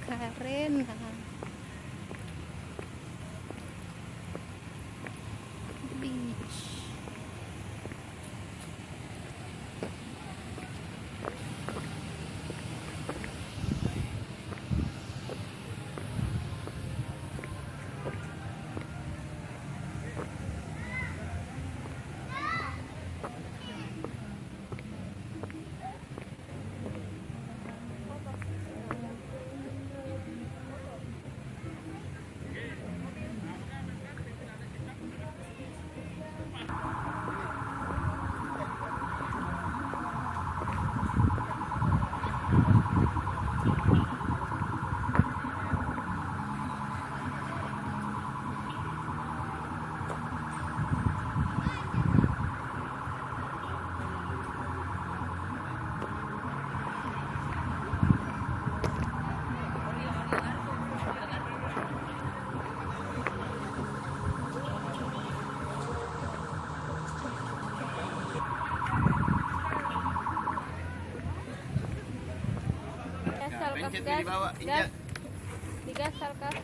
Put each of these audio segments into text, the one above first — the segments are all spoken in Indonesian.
Karena beach. Pencet di bawah, injak. Digas salkas.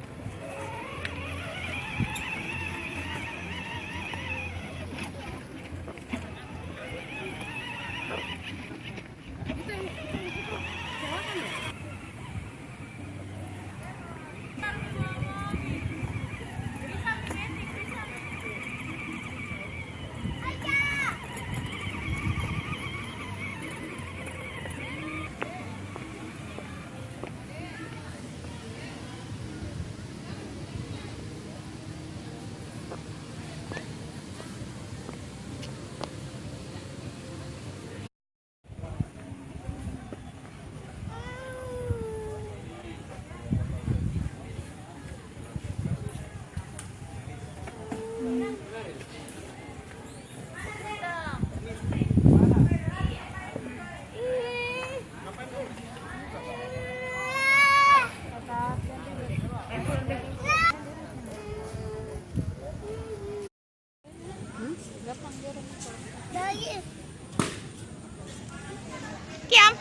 Kiam.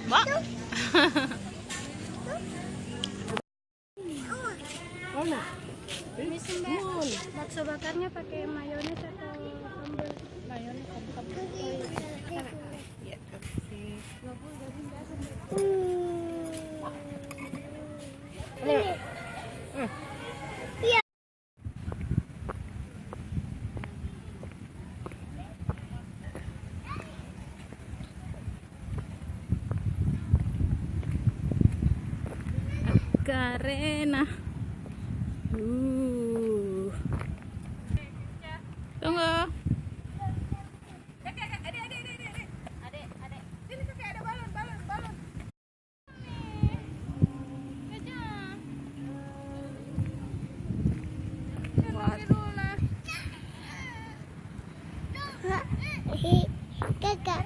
Mbak. Bakso bakarnya pakai mayones atau sambal? Mayones sambal. Ya, kasih. Karena tunggu. Kakak,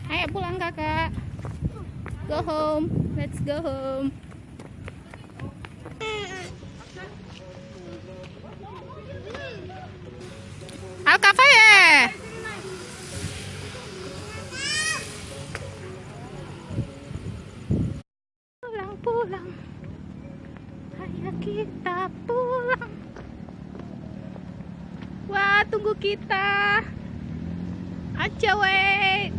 Ayo pulang kakak. Go home. Let's go home. Al cafe. Pulang. Ayo kita pulang. Wah, tunggu kita. Aja wait.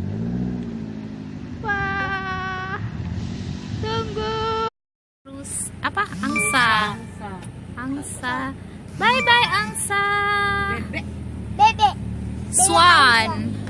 Wah. Tunggu. Terus apa? Angsa. Angsa. Bye bye Angsa. Bebek. Swan.